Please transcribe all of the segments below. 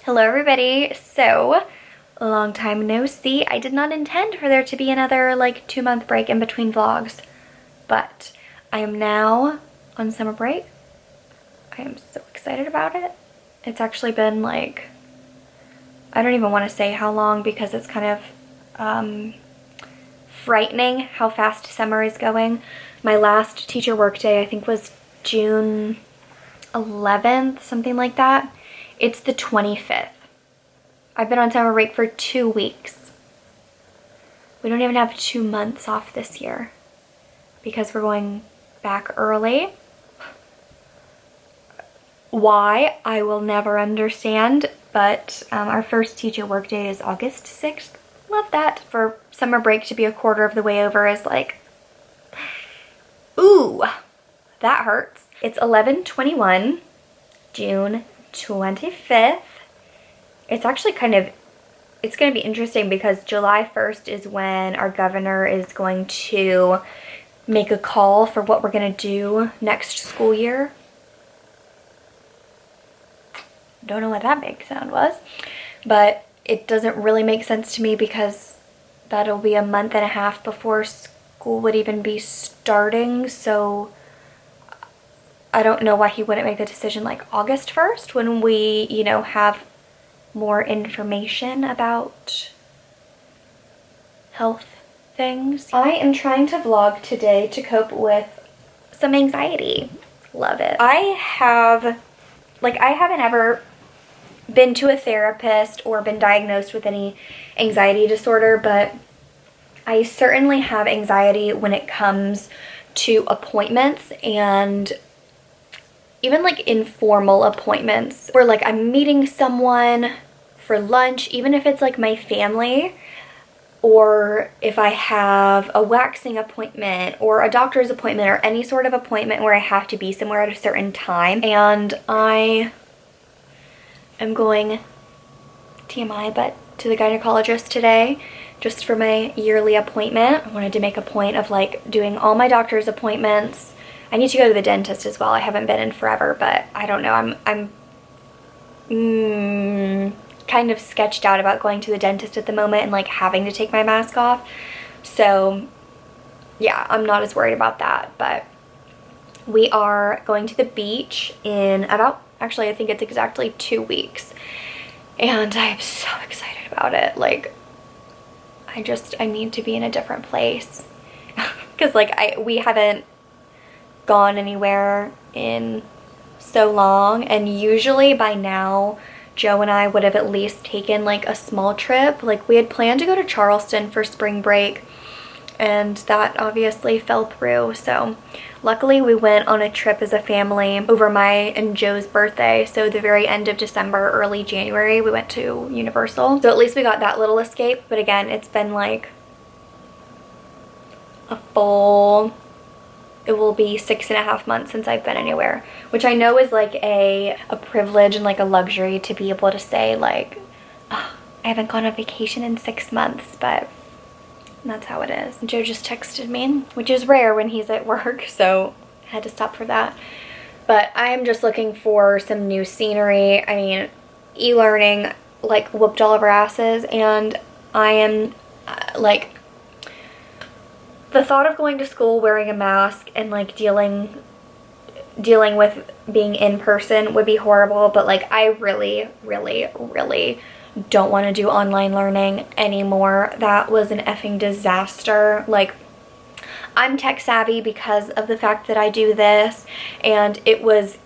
Hello everybody. So, a long time no see. I did not intend for there to be another like 2-month break in between vlogs, but I am now on summer break. I am so excited about it. It's actually been like, I don't even want to say how long because it's kind of frightening how fast summer is going. My last teacher workday I think was June 11th, something like that. It's the 25th. I've been on summer break for 2 weeks. We don't even have 2 months off this year because we're going back early. Why, I will never understand, but our first teacher workday is August 6th. Love that. For summer break to be a quarter of the way over is like, ooh, that hurts. It's 11/21, June 25th. It's actually it's going to be interesting because July 1st is when our governor is going to make a call for what we're going to do next school year. Don't know what that big sound was, but it doesn't really make sense to me because that'll be a month and a half before school would even be starting, so I don't know why he wouldn't make the decision like August 1st when we, you know, have more information about health things. I am trying to vlog today to cope with some anxiety. Love it. I haven't ever been to a therapist or been diagnosed with any anxiety disorder, but I certainly have anxiety when it comes to appointments and even like informal appointments where like I'm meeting someone for lunch, even if it's like my family, or if I have a waxing appointment or a doctor's appointment or any sort of appointment where I have to be somewhere at a certain time. And I am going, TMI, but to the gynecologist today just for my yearly appointment. I wanted to make a point of like doing all my doctor's appointments. I need to go to the dentist as well. I haven't been in forever, but I don't know. I'm kind of sketched out about going to the dentist at the moment and like having to take my mask off. So yeah, I'm not as worried about that, but we are going to the beach in about, actually I think it's exactly 2 weeks. And I'm so excited about it. Like, I need to be in a different place. Cause like we haven't gone anywhere in so long, and usually by now Joe and I would have at least taken like a small trip. Like we had planned to go to Charleston for spring break and that obviously fell through, so luckily we went on a trip as a family over my and Joe's birthday. So the very end of December, early January, we went to Universal, so at least we got that little escape. But again, it's been like a full, it will be 6.5 months since I've been anywhere, which I know is like a privilege and like a luxury to be able to say like, oh, I haven't gone on vacation in 6 months, but that's how it is. Joe just texted me, which is rare when he's at work, so I had to stop for that. But I'm just looking for some new scenery. I mean, e-learning like whooped all of our asses, and I am like, the thought of going to school wearing a mask and like dealing with being in person would be horrible, but like I really don't want to do online learning anymore. That was an effing disaster. Like, I'm tech savvy because of the fact that I do this, and it was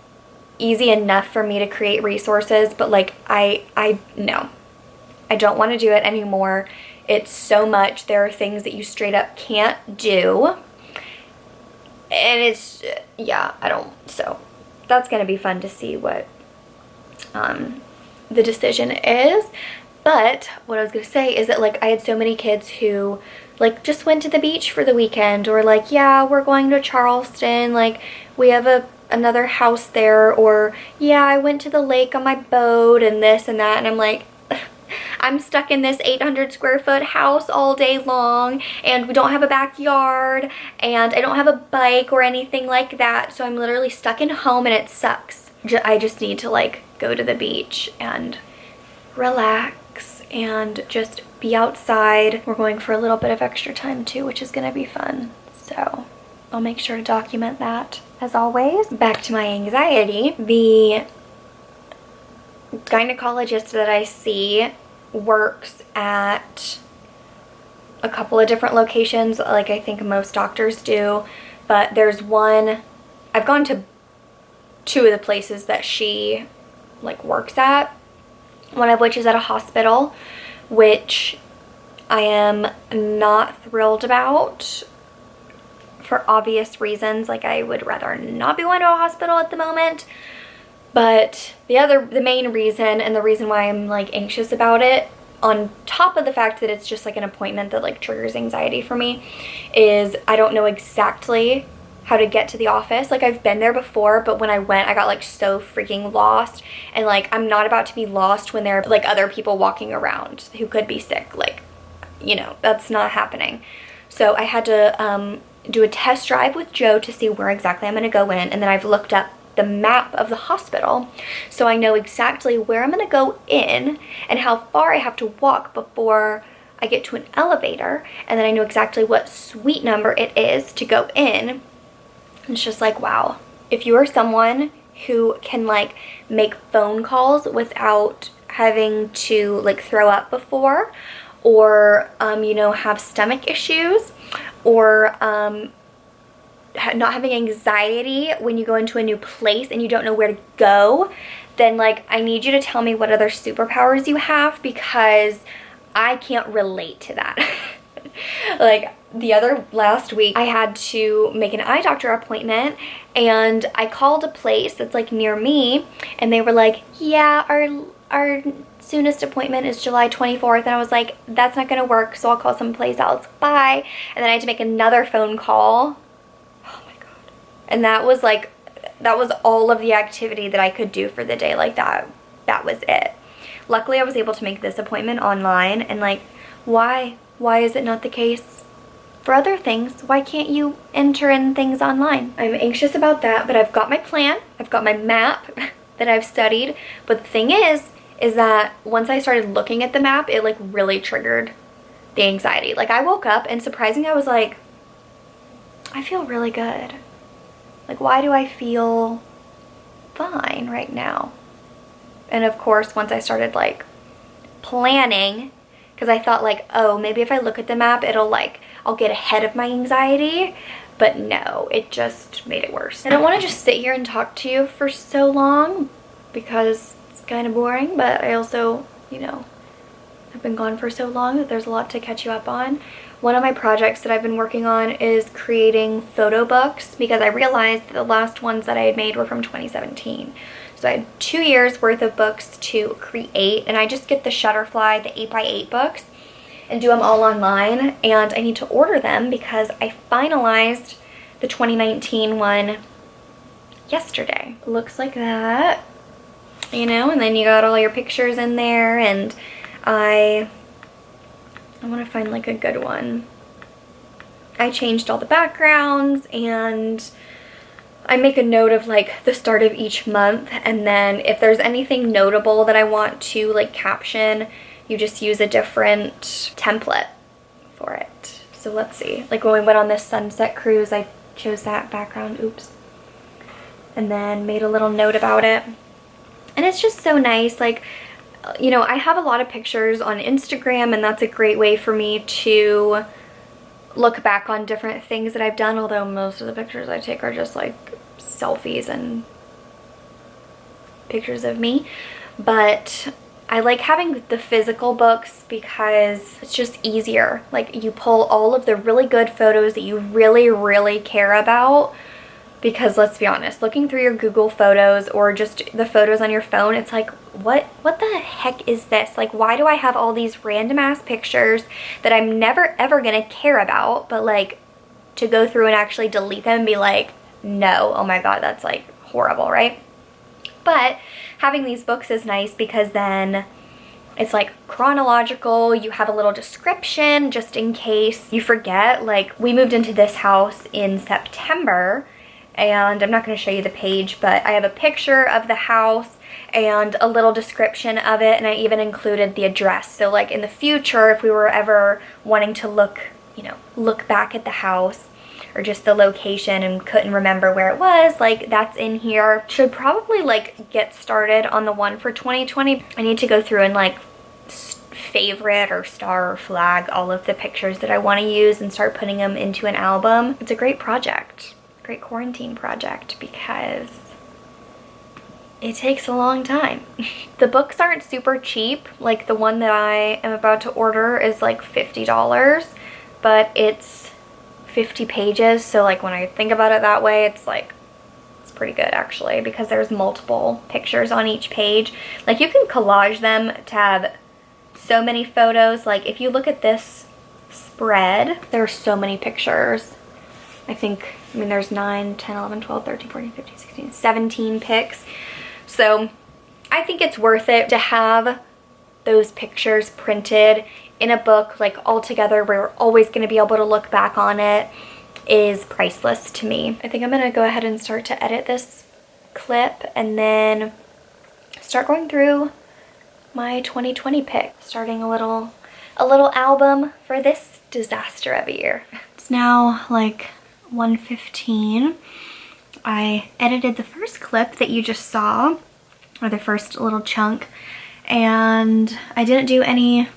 easy enough for me to create resources, but like no, I don't want to do it anymore. It's so much. There are things that you straight up can't do. And it's, yeah, so that's going to be fun to see what the decision is. But what I was going to say is that like I had so many kids who like just went to the beach for the weekend, or like, yeah, we're going to Charleston, like we have another house there, or yeah, I went to the lake on my boat and this and that. And I'm like, I'm stuck in this 800 square foot house all day long, and we don't have a backyard, and I don't have a bike or anything like that, so I'm literally stuck in home and it sucks. I just need to like go to the beach and relax and just be outside. We're going for a little bit of extra time too, which is gonna be fun. So I'll make sure to document that. As always, back to my anxiety. The gynecologist that I see works at a couple of different locations, like I think most doctors do, but there's one, I've gone to 2 of the places that she like works at, one of which is at a hospital, which I am not thrilled about for obvious reasons. Like, I would rather not be going to a hospital at the moment. But the main reason, and the reason why I'm like anxious about it, on top of the fact that it's just like an appointment that like triggers anxiety for me, is I don't know exactly how to get to the office. Like, I've been there before, but when I went, I got like so freaking lost, and like I'm not about to be lost when there are like other people walking around who could be sick. Like, you know, that's not happening. So I had to do a test drive with Joe to see where exactly I'm going to go in, and then I've looked up the map of the hospital so I know exactly where I'm going to go in and how far I have to walk before I get to an elevator, and then I know exactly what suite number it is to go in. It's just like, wow. If you are someone who can like make phone calls without having to like throw up before, or you know, have stomach issues, or not having anxiety when you go into a new place and you don't know where to go, then like I need you to tell me what other superpowers you have, because I can't relate to that. Like, last week I had to make an eye doctor appointment, and I called a place that's like near me, and they were like, yeah, our soonest appointment is July 24th. And I was like, that's not gonna work, so I'll call someplace else, bye. And then I had to make another phone call. Oh my god. And that was all of the activity that I could do for the day. Like, that was it. Luckily I was able to make this appointment online, and like, why is it not the case for other things? Why can't you enter in things online? I'm anxious about that, but I've got my plan, I've got my map that I've studied. But the thing is that once I started looking at the map, it like really triggered the anxiety. Like, I woke up and surprisingly I was like, I feel really good. Like, why do I feel fine right now? And of course, once I started like planning, because I thought like, oh, maybe if I look at the map, I'll get ahead of my anxiety. But no, it just made it worse. I don't want to just sit here and talk to you for so long, because it's kind of boring, but I also, you know, I've been gone for so long that there's a lot to catch you up on. One of my projects that I've been working on is creating photo books, because I realized that the last ones that I had made were from 2017. So I had 2 years worth of books to create, and I just get the Shutterfly, the 8x8 books, and do them all online. And I need to order them because I finalized the 2019 one yesterday. It looks like that, you know, and then you got all your pictures in there, and I want to find like a good one. I changed all the backgrounds, and I make a note of like the start of each month, and then if there's anything notable that I want to like caption, you just use a different template for it. So let's see, like when we went on this sunset cruise, I chose that background, oops, and then made a little note about it. And it's just so nice. Like, you know, I have a lot of pictures on Instagram, and that's a great way for me to look back on different things that I've done, although most of the pictures I take are just like selfies and pictures of me. But I like having the physical books because it's just easier. Like, you pull all of the really good photos that you really, really care about. Because let's be honest, looking through your Google photos or just the photos on your phone, it's like, what the heck is this? Like, why do I have all these random ass pictures that I'm never ever gonna care about, but like to go through and actually delete them and be like, no, oh my god, that's like horrible, right? But having these books is nice because then it's like chronological. You have a little description just in case you forget. Like, we moved into this house in September, and I'm not going to show you the page, but I have a picture of the house, and a little description of it, and I even included the address. So like in the future, if we were ever wanting to look back at the house or just the location and couldn't remember where it was, like that's in here. Should probably like get started on the one for 2020. I need to go through and like favorite or star or flag all of the pictures that I want to use and start putting them into an album. It's a great project, great quarantine project, because it takes a long time. The books aren't super cheap. Like the one that I am about to order is like $50, but it's 50 pages. So like when I think about it that way, it's pretty good actually, because there's multiple pictures on each page. Like you can collage them to have so many photos. Like if you look at this spread, there's so many pictures. I mean there's 9, 10, 11, 12, 13, 14, 15, 16, 17 pics. So I think it's worth it to have those pictures printed in a book, like all together, where we're always going to be able to look back on it, is priceless to me. I think I'm going to go ahead and start to edit this clip and then start going through my 2020 pick, starting a little album for this disaster of a year. It's now like 1:15. I edited the first clip that you just saw, or the first little chunk, and I didn't do any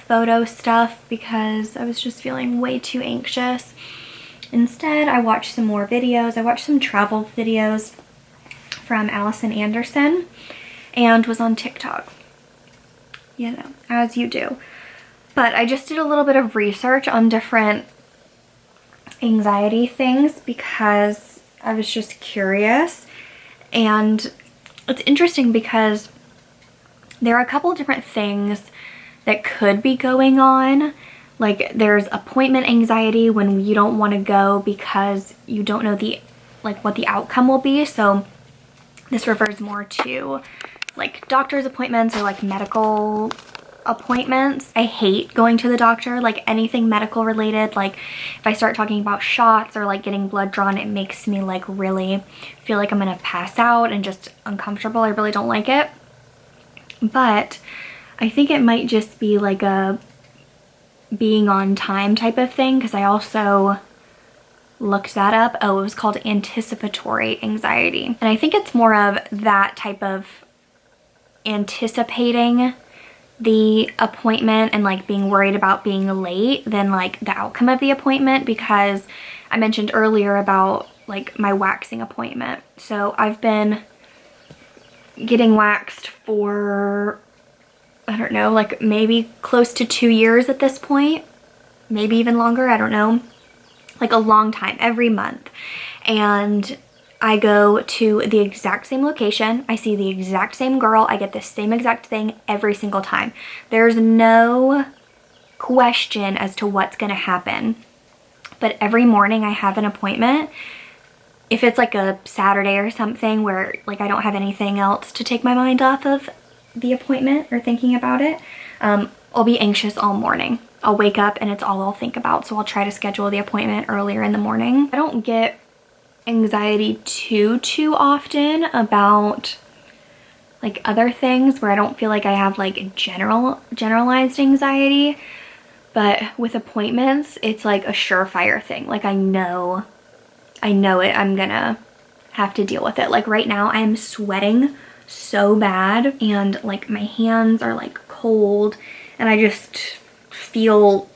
photo stuff because I was just feeling way too anxious. Instead, I watched some more videos. I watched some travel videos from Allison Anderson and was on TikTok, you know, as you do. But I just did a little bit of research on different anxiety things because I was just curious. And it's interesting because there are a couple of different things that could be going on. Like there's appointment anxiety, when you don't want to go because you don't know what the outcome will be. So this refers more to like doctor's appointments or like medical appointments. I hate going to the doctor, like anything medical related. Like if I start talking about shots or like getting blood drawn, it makes me like really feel like I'm gonna pass out and just uncomfortable. I really don't like it. But I think it might just be like a being on time type of thing, because I also looked that up. Oh, it was called anticipatory anxiety. And I think it's more of that type of anticipating the appointment and like being worried about being late than like the outcome of the appointment, because I mentioned earlier about like my waxing appointment. So I've been getting waxed for, I don't know, like maybe close to 2 years at this point, maybe even longer, I don't know, like a long time, every month. And I go to the exact same location, I see the exact same girl, I get the same exact thing every single time. There's no question as to what's gonna happen. But every morning I have an appointment. If it's like a Saturday or something where like I don't have anything else to take my mind off of the appointment or thinking about it, I'll be anxious all morning. I'll wake up and it's all I'll think about. So I'll try to schedule the appointment earlier in the morning. I don't get anxiety too often about like other things where I don't feel like I have like generalized anxiety, but with appointments it's like a surefire thing. Like I know it, I'm gonna have to deal with it. Like right now I am sweating so bad and like my hands are like cold and I just feel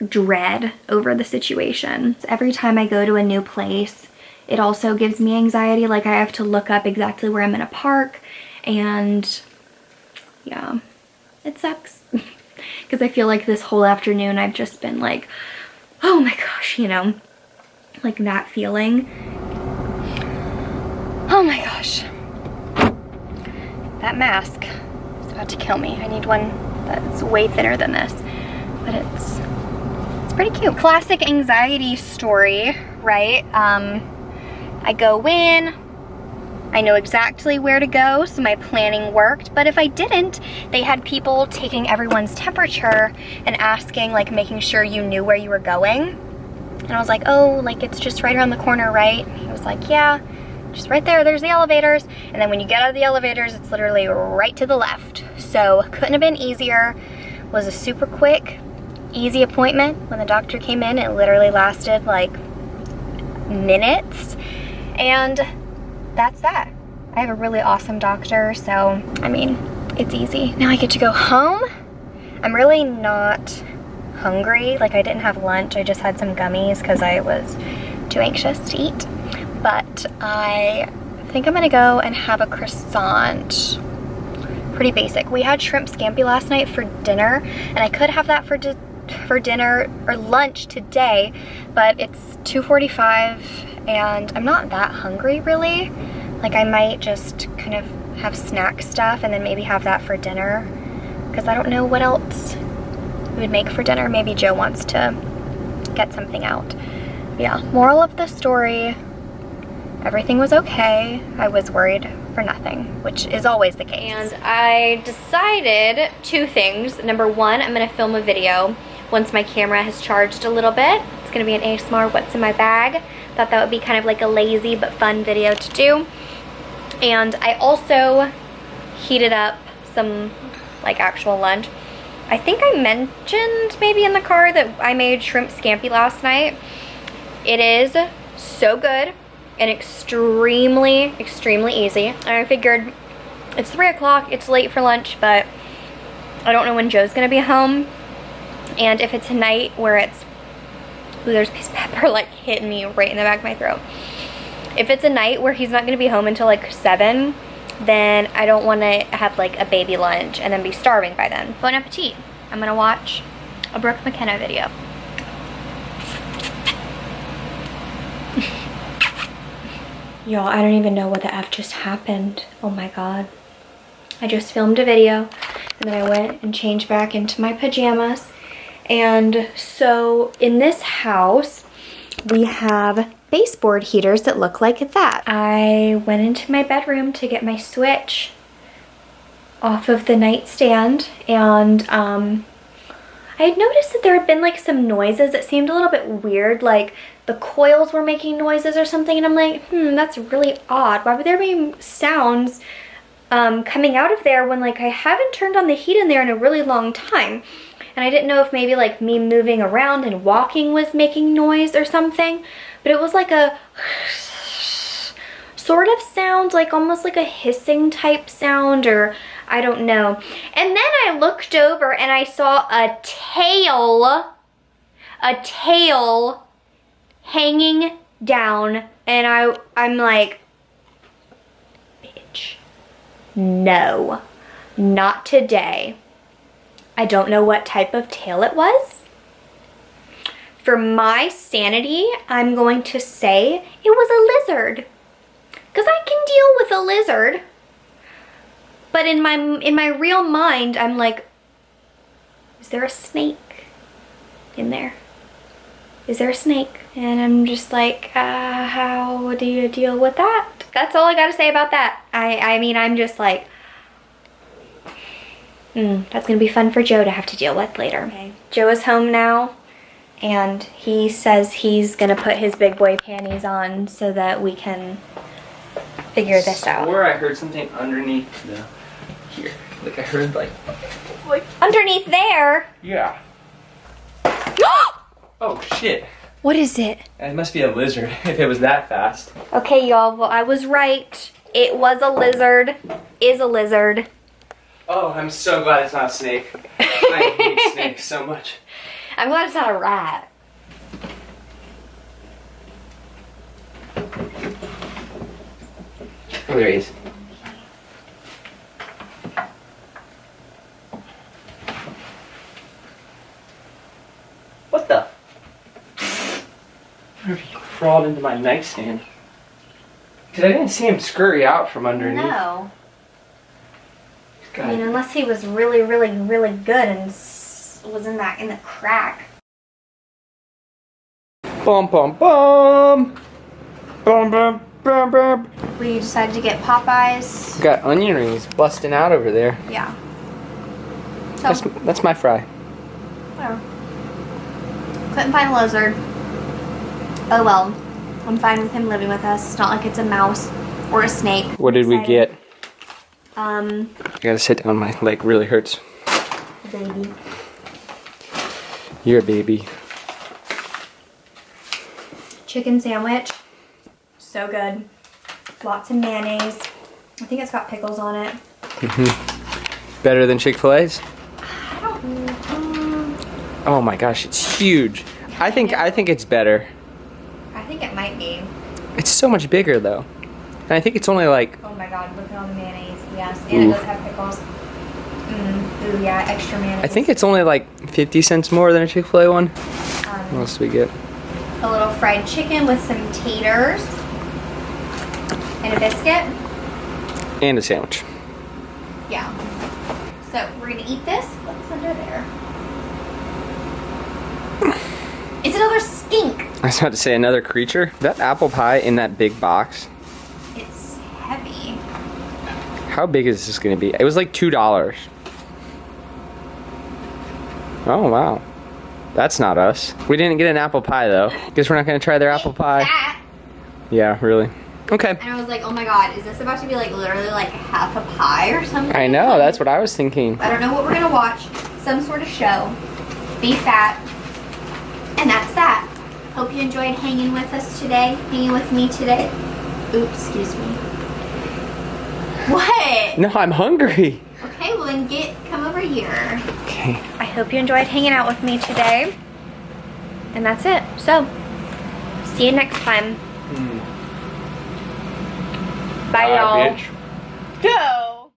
dread over the situation. Every time I go to a new place, it also gives me anxiety. Like I have to look up exactly where I'm gonna park, and yeah, it sucks. Because I feel like this whole afternoon I've just been like, oh my gosh, you know, like that feeling. Oh my gosh. That mask is about to kill me. I need one that's way thinner than this, but it's pretty cute. Classic anxiety story, right? I go in, I know exactly where to go, so my planning worked. But if I didn't, they had people taking everyone's temperature and asking, like making sure you knew where you were going. And I was like, oh, like it's just right around the corner, right? He was like, yeah, just right there, there's the elevators. And then when you get out of the elevators, it's literally right to the left. So couldn't have been easier. Was a super quick, easy appointment. When the doctor came in, it literally lasted like minutes. And that's that. I have a really awesome doctor, so I mean, it's easy. Now I get to go home. I'm really not hungry. Like, I didn't have lunch. I just had some gummies because I was too anxious to eat. But I think I'm gonna go and have a croissant. Pretty basic. We had shrimp scampi last night for dinner, and I could have that for dinner or lunch today, but it's 2:45 and I'm not that hungry really. Like, I might just kind of have snack stuff and then maybe have that for dinner, because I don't know what else we would make for dinner. Maybe Joe wants to get something out. Yeah, moral of the story, everything was okay. I was worried for nothing, which is always the case. And I decided two things. Number one, I'm gonna film a video once my camera has charged a little bit. It's gonna be an ASMR what's in my bag. Thought that would be kind of like a lazy but fun video to do. And I also heated up some like actual lunch. I think I mentioned maybe in the car that I made shrimp scampi last night. It is so good and extremely, extremely easy. And I figured it's 3 o'clock, it's late for lunch, but I don't know when Joe's gonna be home. And if it's a night where it's, ooh, there's a piece of pepper like hitting me right in the back of my throat. If it's a night where he's not gonna be home until like 7, then I don't wanna have like a baby lunch and then be starving by then. Bon appetit. I'm gonna watch a Brooke McKenna video. Y'all, I don't even know what the F just happened. Oh my God. I just filmed a video and then I went and changed back into my pajamas. And so in this house, we have baseboard heaters that look like that. I went into my bedroom to get my Switch off of the nightstand, and I had noticed that there had been like some noises that seemed a little bit weird, like the coils were making noises or something, and I'm like, that's really odd. Why would there be sounds coming out of there when like I haven't turned on the heat in there in a really long time? And I didn't know if maybe like me moving around and walking was making noise or something, but it was like a sort of sound, like almost like a hissing type sound, or I don't know. And then I looked over and I saw a tail hanging down, and I'm like, bitch, no, not today. I don't know what type of tail it was. For my sanity, I'm going to say it was a lizard, because I can deal with a lizard. But in my real mind, I'm like, is there a snake in there? Is there a snake? And I'm just like, how do you deal with that? That's all I gotta say about that. I mean, I'm just like, that's gonna be fun for Joe to have to deal with later. Okay. Joe is home now, and he says he's gonna put his big boy panties on so that we can figure this out. Or I heard something underneath here. Like I heard like underneath there? Yeah. Oh shit. What is it? It must be a lizard if it was that fast. Okay, y'all, well, I was right. It was a lizard. Is a lizard. Oh, I'm so glad it's not a snake. I hate snakes so much. I'm glad it's not a rat. Oh, there he is. What the? I wonder if he crawled into my nightstand. Because I didn't see him scurry out from underneath. No. I mean, unless he was really, really, really good and was in the crack. Bum bum bum. Bum bum bum bum. We decided to get Popeyes. Got onion rings busting out over there. Yeah. So, That's my fry. whatever. Couldn't find a lizard. Oh well. I'm fine with him living with us. It's not like it's a mouse. Or a snake. What did we get? I I gotta sit down, my leg really hurts. baby. You're a baby. Chicken sandwich. So good. Lots of mayonnaise. I think it's got pickles on it. Better than Chick-fil-A's? I don't know. Oh my gosh, it's huge. I think it's better. I think it might be. It's so much bigger though. And I think it's only like, Oh my god, look at all the mayonnaise. Yes, and it does have pickles. Ooh, yeah, extra mayonnaise. I think it's only like 50 cents more than a Chick-fil-A one. What else do we get? A little fried chicken with some taters. And a biscuit. And a sandwich. Yeah. So, we're gonna eat this. What's under there? It's another skink. I was about to say another creature. That apple pie in that big box. It's heavy. How big is this gonna be? It was like $2. Oh wow. That's not us. We didn't get an apple pie though. Guess we're not gonna try their apple pie. That. Yeah, really. Okay. And I was like, oh my god, is this about to be like literally like half a pie or something? I know, that's what I was thinking. I don't know what we're gonna watch. Some sort of show. Be fat. And that's that. Hope you enjoyed hanging with us today. Hanging with me today. Oops, excuse me. What? No, I'm hungry. Okay, well then come over here. Okay. I hope you enjoyed hanging out with me today. And that's it. So, see you next time. Bye, y'all. Bitch. Go!